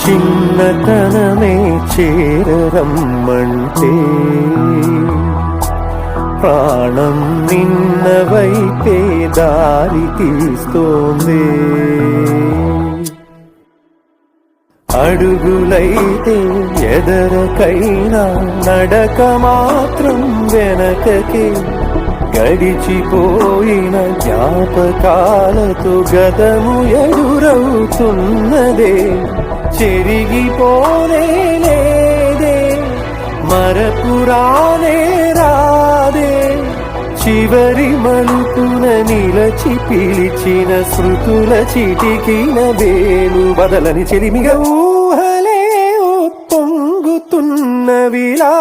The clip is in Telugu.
చిన్నతనమే చేరరమ్మంటే ప్రాణం నిన్న వైపే దారి తీస్తోంది. అడుగులైతే ఎదరకైనా నడక మాత్రం వెనకకే, గడిచిపోయిన జ్ఞాపకాలతో గతము ఎదురవుతున్నదే. చెరిగిపోనే లేదే, మరపురానే రాదే, చివరి మలుపున నిలచి పిలిచిన శృతుల చిటికిన వేలు బదలని చెలిమిగా ఊహలే పొంగుతున్నవిలా.